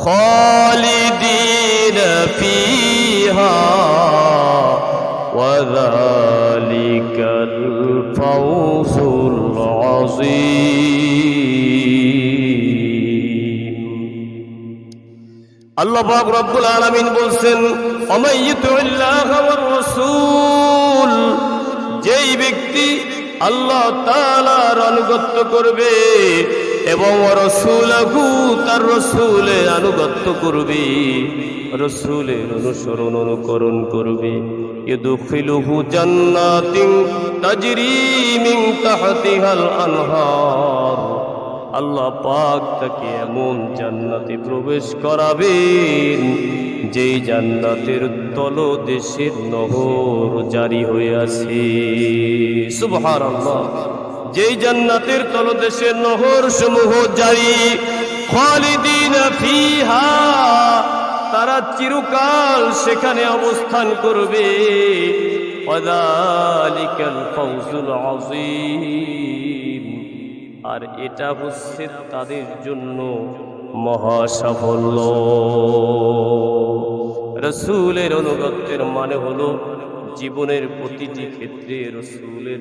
خالدين فيها وذلك الفوز العظيم আল্লাহ পাক রব্বুল আলামিন বলেন ওমাই ইউতিল্লাহ ওয়ার রাসূল যেই ব্যক্তি আল্লাহ তাআলার আনুগত্য করবে এবং রাসূলহু তার রাসূলের আনুগত্য করবে রাসূলের অনুসরণ অনুকরণ করবে ইদখিলুহু জান্নাতিন তাজরি মিন তাহতিহাল আনহার আল্লাহ পাক তাকে এমন জান্নাতে প্রবেশ করাবেন যেই জান্নাতের তলদেশের নহর জারি হয়ে আছে সুবহানাল্লাহ যেই জান্নাতের তলদেশের নহর সমূহ জারি খালিদিনা ফিহা তারা চিরকাল সেখানে অবস্থান করবে ওয়াযালিকাল ফাওজুল আযীম আর এটা হচ্ছে তাদের জন্য মহা সাফল্য রাসূলের অনুগত্যের মানে হলো জীবনের প্রতিটি ক্ষেত্রে রাসূলের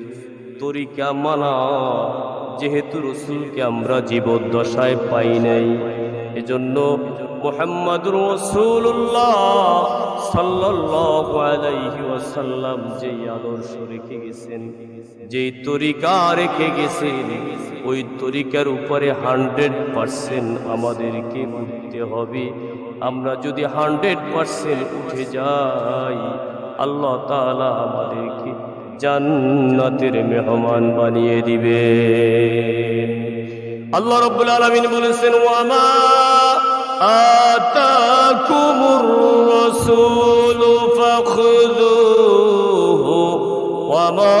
তরিকা মানা যেহেতু রাসূলকে আমরা জীবদ্দশায় পাই নাই এজন্য মুহাম্মাদুর রাসূলুল্লাহ সাল্লাল্লাহু আলাইহি ওয়াসাল্লাম যেই আদর্শ রেখে গেছেন যেই তরিকা রেখে গেছেন ওই তরিকার উপরে 100% আমাদেরকে উঠতে হবে আমরা যদি 100% উঠে যাই আল্লাহ তাআলা আমাদেরকে জান্নাতের মেহমান বানিয়ে দিবেন আল্লাহ রাব্বুল আলামিন বলেছেন ওয়ামা আতাকুমুর রাসূলু ফাখুযুহু ওয়ামা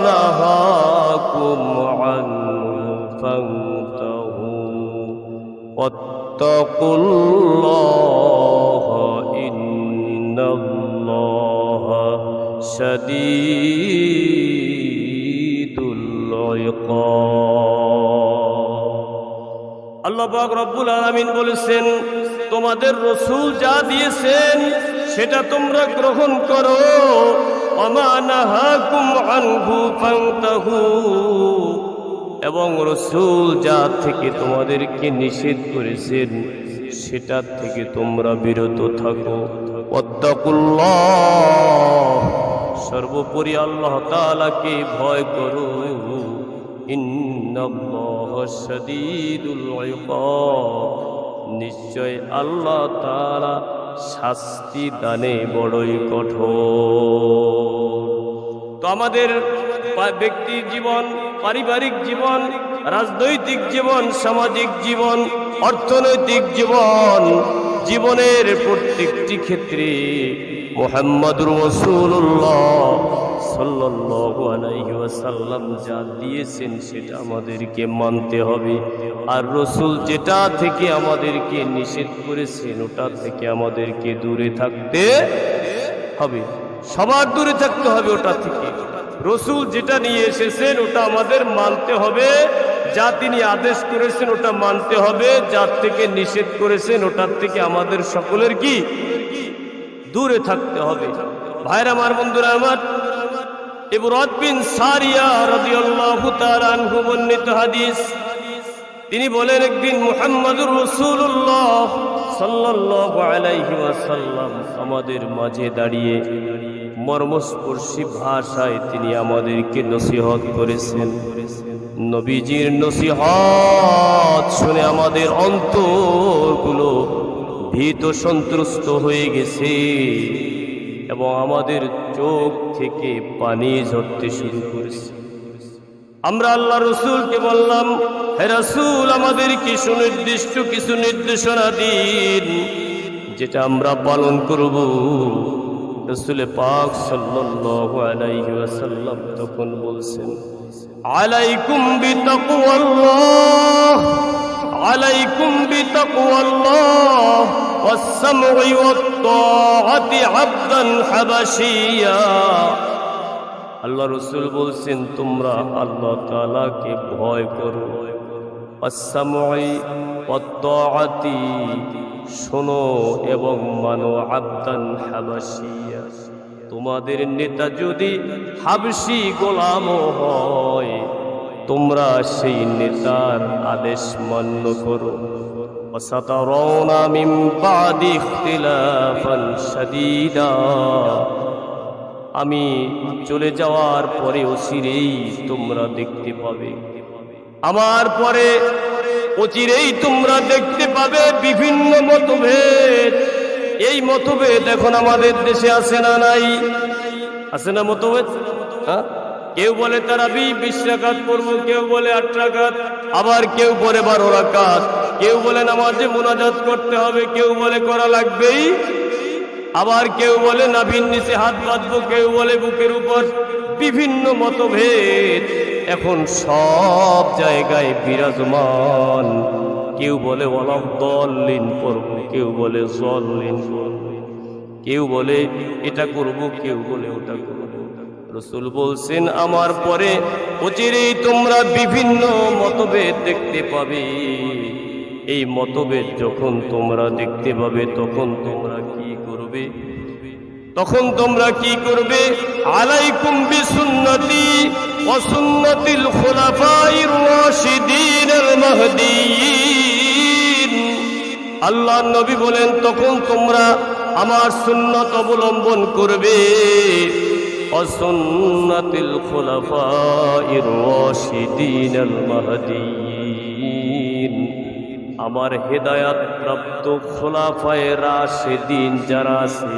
নাহাকুম আনহু ফান্তাহু ওয়াত্তাকুল্লাহা ইন্নাল্লাহা শাদীদুল ইকাব আল্লাহ পাক রব্বুল আলামিন বলেছেন তোমাদের রাসূল যা দিয়েছেন সেটা তোমরা গ্রহণ করো ওমা নাহাকুম আনহু ফান্তাহু এবং রাসূল যা থেকে তোমাদেরকে নিষেধ করেছেন সেটা থেকে তোমরা বিরত থাকো ওয়াত্তাকুল্লাহ সর্বোপরি আল্লাহ তাআলাকে ভয় করো ইন্নাল্লাহা শাদীদুল ইকাব নিশ্চয় আল্লাহ তাআলা শাস্তি দানে বড়ই কঠোর তো আমাদের ব্যক্তি জীবন পারিবারিক জীবন রাজনৈতিক জীবন সামাজিক জীবন অর্থনৈতিক জীবন জীবনের প্রত্যেকটি ক্ষেত্রে মুহাম্মাদুর রাসূলুল্লাহ সাল্লাল্লাহু আলাইহি ওয়াসাল্লাম যা দিয়েছেন সেটা আমাদেরকে মানতে হবে আর রাসূল যেটা থেকে আমাদেরকে নিষেধ করেছেন ওটা থেকে আমাদেরকে দূরে থাকতে হবে সবার দূরে থাকতে হবে ওটা থেকে রাসূল যেটা নিয়ে এসেছেন ওটা আমাদের মানতে হবে যা তিনি আদেশ করেছেন ওটা মানতে হবে যার থেকে নিষেধ করেছেন ওটার থেকে আমাদের সকলের কি দূরে থাকতে হবে ভাইরা আমার বন্ধুরা আমার ইবরাত বিন সারিয়া রাদিয়াল্লাহু তাআলা আনহু বর্ণিত হাদিস তিনি বলেন একদিন মুহাম্মাদুর রাসূলুল্লাহ সাল্লাল্লাহু আলাইহি ওয়াসাল্লাম আমাদের মাঝে দাঁড়িয়ে মর্মস্পর্শী ভাষায় তিনি আমাদেরকে নসিহত করেছেন নবীজির নসিহত শুনে আমাদের অন্তরগুলো ভীত সন্ত্রস্ত হয়ে গেছে এবং আমাদের চোখ থেকে পানি ঝরতে শুরু করেছে আমরা আল্লাহ রাসূলকে বললাম হে রাসূল আমাদেরকে সুনির্দিষ্ট কিছু নির্দেশনা দিন যেটা আমরা পালন করব রাসূল পাক সাল্লাল্লাহু আলাইহি ওয়াসাল্লাম তখন বলছেন আলাইকুম বিতাকওয়াল্লাহ আলাইকুম বিতাকওয়াল্লাহ ওয়াস-সামঈ ওয়াত-তাআতি আবদান হাবাশিয়া আল্লাহ রাসূল বলছেন তোমরা আল্লাহ তাআলাকে ভয় করো ওয়াস-সামঈ ওয়াত্তাআতি, শোনো এবং মানো, আবদান হাবাশিয়া, তোমাদের নেতা যদি হাবশি গোলামও হয় তোমরা সেই নেতার আদেশ মান্য করো। ওয়াসাতারাউনা মিন বাদি ইখতিলাফান শাদীদা, আমি চলে যাওয়ার পরে অচিরেই তোমরা দেখতে পাবে, আমার পরে অচিরেই তোমরা দেখতে পাবে বিভিন্ন মতভেদ। এই মতভেদ এখন আমাদের দেশে আছে না নাই? আছে না মতভেদ? হ্যাঁ, কেউ বলে তারাবি 20 রাকাত পড়বো, কেউ বলে 8 রাকাত, আবার কেউ বলে 12 রাকাত, কেউ বলে নামাজে মুনাজাত করতে হবে, কেউ বলে করা লাগবেই, আবার কেউ বলে নাভির নিচে হাত বাঁধবো, কেউ বলে বুকের উপর। বিভিন্ন মতভেদ এখন সব জায়গায় বিরাজমান। কেউ বলে ওয়ালাদ-দাল্লিন পড়বো, কেউ বলে যাল্লিন পড়বো, কেউ বলে এটা করব, কেউ বলে ওটা করব। রাসূল বলছেন আমার পরে অচিরেই তোমরা বিভিন্ন মতভেদ দেখতে পাবে। এই মতভেদ যখন তোমরা দেখতে পাবে তখন তোমরা কি করবে? তখন তোমরা কি করবে? আলাইকুম বিসুন্নতি ওয়া সুন্নাতিল খুলাফাইর রাশিদিনিল মাহদিয়িন। আল্লাহর নবী বলেন তখন তোমরা আমার সুন্নাত অবলম্বন করবে, ওয়া সুন্নাতিল খুলাফাইর রাশিদিনিল মাহদিয়িন, আমার হেদায়াত প্রাপ্ত খোলাফায়ে রাশিদিন যারা আছে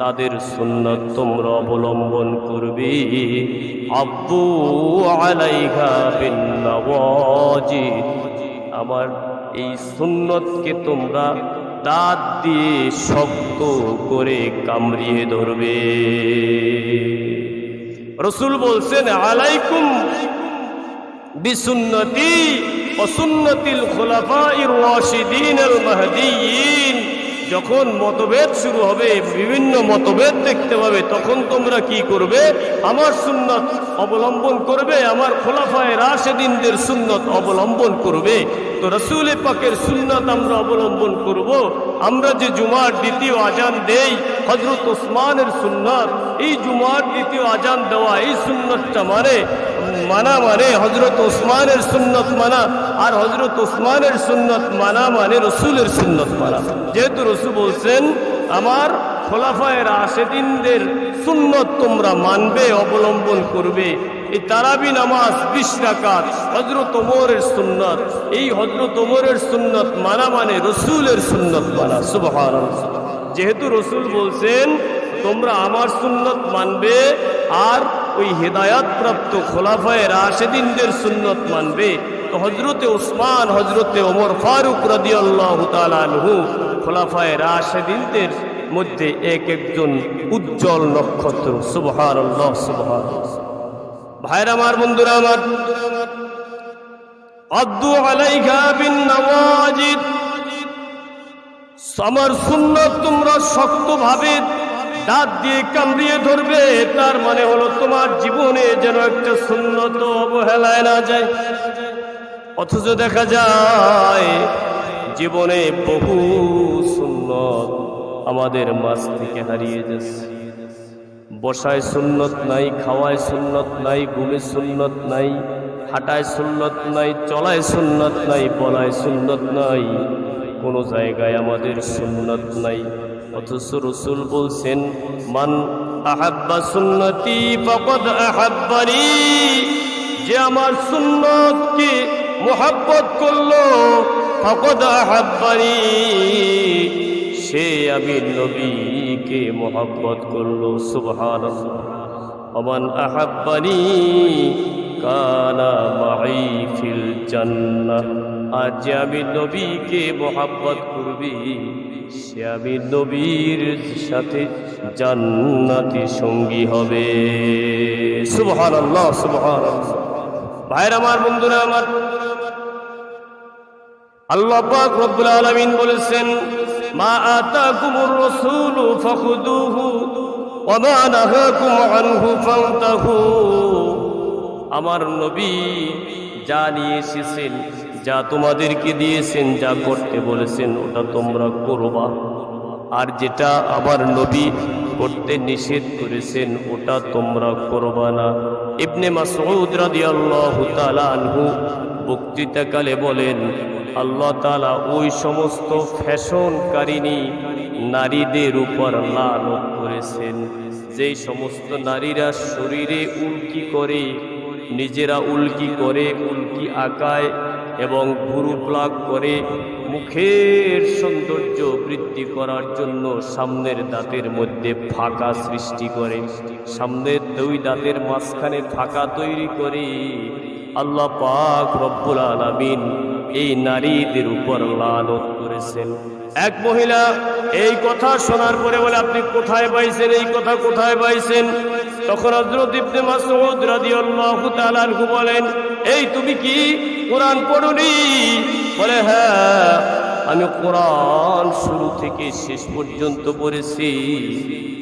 তাদের সুন্নাত তোমরা অবলম্বন করবে। আব্দু আলাইহা বিন নওয়াজিদ, আমার এই সুন্নতকে তোমরা দাঁত দিয়ে শক্ত করে কামড়িয়ে ধরবে। রাসূল বলছেন আলাইকুম বিসুন্নতি ওয়া সুন্নাতিল খুলাফাইর রাশিদিনিল মাহদিয়িন। যখন মতভেদ শুরু হবে, বিভিন্ন মতভেদ দেখতে পাবে, তখন তোমরা কি করবে? আমার সুন্নাত অবলম্বন করবে, আমার খোলাফায়ে রাশিদিনদের সুন্নাত অবলম্বন করবে। তো রাসূল পাকের সুন্নাত আমরা অবলম্বন করব। আমরা যে জুমার দ্বিতীয় আজান দেই হযরত ওসমানের সুন্নাত, এই জুমার দ্বিতীয় আজান দেওয়া এই সুন্নাতটা মানা মানে হযরত ওসমানের সুন্নাত মানা, আর হযরত ওসমানের সুন্নাত মানা মানে রাসূলের সুন্নাত মানা। যেহেতু রাসূল বলছেন আমার খোলাফায়ে রাশিদিনদের সুন্নাত তোমরা মানবে, অবলম্বন করবে। এই তারাবি নামাজ 20 রাকাত হযরত ওমরের সুন্নাত, এই হযরত ওমরের সুন্নাত মানা মানে রাসূলের সুন্নাত মানা। সুবহানাল্লাহ। যেহেতু রাসূল বলছেন তোমরা আমার সুন্নাত মানবে আর ওই হেদায়াত প্রাপ্ত খোলাফায়ে রাশিদিনদের সুন্নাত মানবে, তো হযরতে ওসমান, হযরতে ওমর ফারুক রাদিয়াল্লাহু তাআলা আনহু খোলাফায়ে রাশিদিনদের মধ্যে এক একজন উজ্জ্বল নক্ষত্র। সুবহানাল্লাহ, সুবহানাল্লাহ। ভাইরা আমার, বন্ধুরা আমার, আদ্দু আলাইহা বিন নওয়াজিদ, আমার সুন্নাত তোমরা শক্তভাবে দাঁত দিয়ে কামড়িয়ে ধরবে। তার মানে হলো তোমার জীবনে যেন একটা সুন্নত অবহেলায় না যায়। অথচ দেখা যায় জীবনে বহু সুন্নত আমাদের মাঝ থেকে হারিয়ে যাচ্ছে। বসায় সুন্নত নাই, খাওয়ায় সুন্নত নাই, ঘুমে সুন্নত নাই, হাঁটায় সুন্নত নাই, চলায় সুন্নত নাই, বলায় সুন্নত নাই, কোনো জায়গায় আমাদের সুন্নত নাই। অথচ রাসূল বলছেন মান আহাব্বা সুন্নতি ফাকাদ আহাব্বানি, যে আমার সুন্নতকে মুহাব্বত করলো ফাকাদ আহাব্বানি, সে আমি নবীকে মুহাব্বত করলো। সুবহানাল্লাহ। ওমান আহাব্বানি কানা মাই ফিল জান্নাহ, আর যে আমি নবীকে মুহাব্বত করবি সে আমি নবীর সাথে জান্নাতি সঙ্গী হবে। সুবহানাল্লাহ, সুবহানাল্লাহ। ভাইরা আমার, বন্ধুরা আমার, আল্লাহ পাক রব্বুল আলামিন বলেছেন মা আতাকুমুর রাসূলু ফাখুদুহু ওয়া মা নাহাকুম আনহু ফান্তাহু। আমার নবী যা নিয়ে এসেছেন, যা তোমাদেরকে দিয়েছেন, যা করতে বলেছেন ওটা তোমরা করবা, আর যেটা আবার নবী করতে নিষেধ করেছেন ওটা তোমরা করবা না। ইবনে মাসউদ রাদিয়াল্লাহু তাআলা আনহু বক্তৃতাকালে বলেন, আল্লাহ তাআলা ওই সমস্ত ফ্যাশনকারিনী নারীদের উপর লানত করেছেন, যেই সমস্ত নারীরা শরীরে উল্কি করে, নিজেরা উল্কি করে, উল্কি আঁকায় এবং ভুরু প্লাগ করে, মুখের সৌন্দর্য বৃদ্ধি করার জন্য সামনের দাঁতের মধ্যে ফাঁকা সৃষ্টি করে, সামনের দুই দাঁতের মাঝখানে ফাঁকা তৈরি করে। আল্লাহ পাক রব্বুল আলামিন এই নারীদের উপর লানত করেছেন। এক মহিলা এই কথা শোনার পরে বলে, আপনি কোথায় পাইছেন এই কথা, কোথায় পাইছেন? তখন হযরত ইবনে মাসউদ রাদিয়াল্লাহু তাআলা আনহু বলেন, এই তুমি কি কোরআন পড়োনি? বলে, হ্যাঁ, আমি কোরআন শুরু থেকে শেষ পর্যন্ত পড়েছি।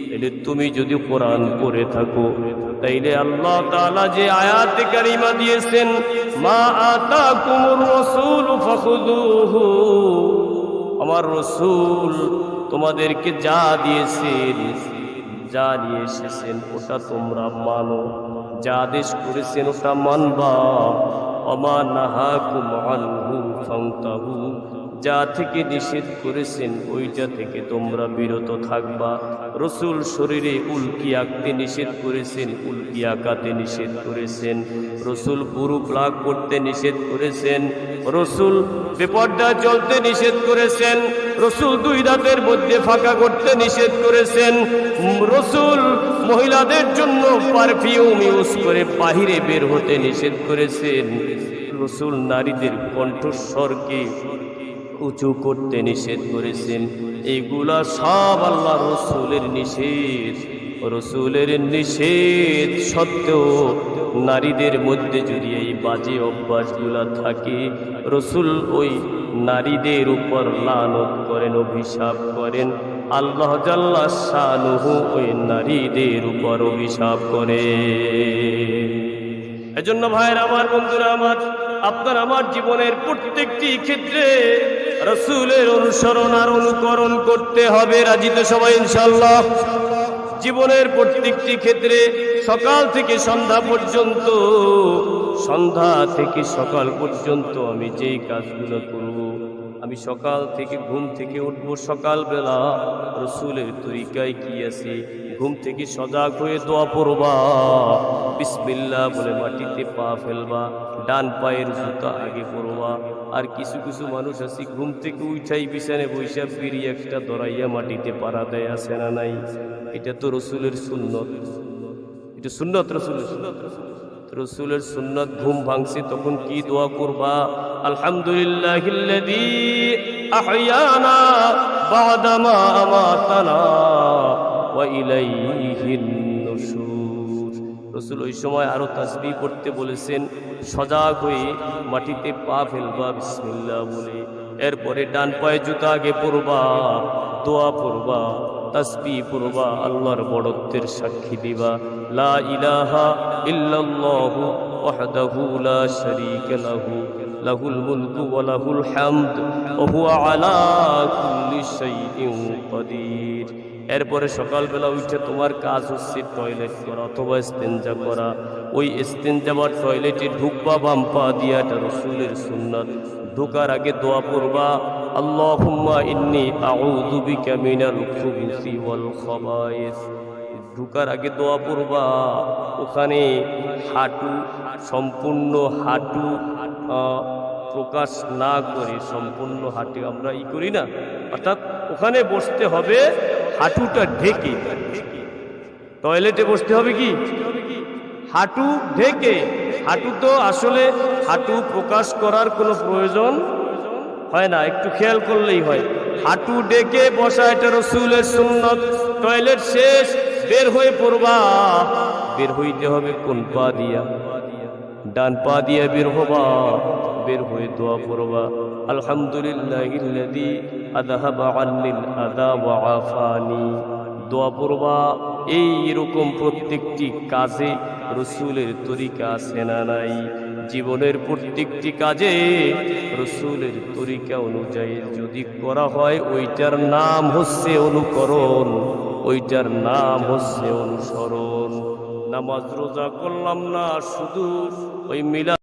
তাইলে তুমি যদি কোরআন পড়ে থাকো, তাইলে আল্লাহ তাআলা যে আয়াতে কারিমা দিয়েছেন, মা আতাকুমুর রাসূলু ফাখুযুহু, আমার রাসূল তোমাদেরকে যা দিয়েছেন, যা নিয়ে এসেছেন ওটা তোমরা মানো, যা আদেশ করেছেন ওটা মানবা। ওমা নাহাকুম আনহু ফান্তাহু, যা থেকে নিষেধ করেছেন ওইটা থেকে তোমরা বিরত থাকবা। রসুল শরীরে উল্কি আঁকতে নিষেধ করেছেন, উল্কি আঁকাতে নিষেধ করেছেন। রসুল বুরু প্লাগ করতে নিষেধ করেছেন। রসুল বেপর্দা চলতে নিষেধ করেছেন। রসুল দুই দাঁতের মধ্যে ফাঁকা করতে নিষেধ করেছেন। রসুল মহিলাদের জন্য পারফিউম ইউজ করে বাহিরে বের হতে নিষেধ করেছেন। রসুল নারীদের কণ্ঠস্বরকে উঁচু করতে নিষেধ করেছেন। এইগুলা সব আল্লাহ রসুলের নিষেধ। রসুলের নিষেধ সত্ত্বেও নারীদের মধ্যে যদি এই বাজে অভ্যাসগুলা থাকে, রসুল ওই নারীদের উপর লানত করেন, অভিশাপ করেন। আল্লাহ জাল্লা শানুহু ওই নারীদের উপর অভিশাপ করে। এজন্য ভাইয়ের আমার, বন্ধুরা আমার, আপনার আমার জীবনের প্রত্যেকটি ক্ষেত্রে রসুলের অনুসরণ আর অনুকরণ করতে হবে। রাজি তো সবাই ইনশাআল্লাহ? জীবনের প্রত্যেকটি ক্ষেত্রে সকাল থেকে সন্ধ্যা পর্যন্ত, সন্ধ্যা থেকে সকাল পর্যন্ত আমি যেই কাজগুলো করব, আমি সকাল থেকে ঘুম থেকে উঠবো, সকালবেলা রসুলের তরিকায় কি আছে, ঘুম থেকে সজাগ হয়ে দোয়া পড়বা, বিসমিল্লাহ বলে মাটিতে পা ফেলবা, ডান পায়ের জুতা আগে পরবা। আর কিছু কিছু মানুষ আছে ঘুম থেকে উঠাই বিছানে বৈশা বিড়ি একটা দরাইয়া মাটিতে পাড়া দেয়, আছে না নাই? এটা তো রসুলের সুন্নত, এটা সুন্নত, রসুলের সুন্নত। ঘুম ভাঙছে তখন কি দোয়া করবা? আলহামদুলিল্লাহিল্লাযী আহইয়ানা বা'দা মা আমাতানা ওয়া ইলাইহিন নুশুর। রসুল ওই সময় আরো তাসবিহ পড়তে বলেছেন। সজাগ হয়ে মাটিতে পা ফেলবা বিসমিল্লাহ বলে, এরপরে ডান পায়ে জুতা আগে পরবা, দোয়া পড়বা, তাসবিহ পড়বা, আল্লাহর বড়ত্বের সাক্ষী দিবা। লা ইলাহা ইল্লাল্লাহু ওয়াহদাহু লা শারীকা লাহু লাহুল মুলকু ওয়া লাহুল হামদ ওয়া হুয়া আলা কুল্লি শাইইন কাদির। এরপরে সকালবেলা উঠে তোমার কাজ হচ্ছে টয়লেট করা অথবা ইস্তেঞ্জা করা। ওই ইস্তেঞ্জা বা টয়লেটে ঢুকবা বাম পা দিয়া, এটা রসুলের সুন্নাত। ঢোকার আগে দোয়া পড়বা, আল্লাহুম্মা ইন্নী আউযু বিকা মিনাল খুবুসি ওয়াল খাবায়েস। ঢোকার আগে দোয়া পড়বা। ওখানে হাঁটু, সম্পূর্ণ হাঁটু প্রকাশ না করে সম্পূর্ণ হাঁটু আমরা করি না, অর্থাৎ ওখানে বসতে হবে হাঁটুটা ঢেকে। টয়লেটে বসতে হবে কি হাঁটু ঢেকে। হাঁটু তো আসলে হাঁটু প্রকাশ করার কোনো প্রয়োজন হয় না, একটু খেয়াল করলেই হয়। হাঁটু ডেকে বসা, এটা রসুলের সুন্নত। টয়লেট শেষ, বের হয়ে পড়বা। বের হইতে হবে কোন পা দিয়া? ডান পা দিয়ে বের হবা। বের হয়ে দোয়া পড়বা, আলহামদুলিল্লাহিল্লাযী আযহাবা আন্নিল আযা ওয়া আফানি। দোয়া পড়বা। এই রকম প্রত্যেকটি কাজে রসুলের তরিকা আছে না নাই? জীবনের প্রত্যেকটি কাজে রসুলের তরিকা অনুযায়ী যদি করা হয় ওইটার নাম হচ্ছে অনুকরণ, ওইটার নাম হচ্ছে অনুসরণ। নামাজ রোজা করলাম না, শুধু ওই মিলাদ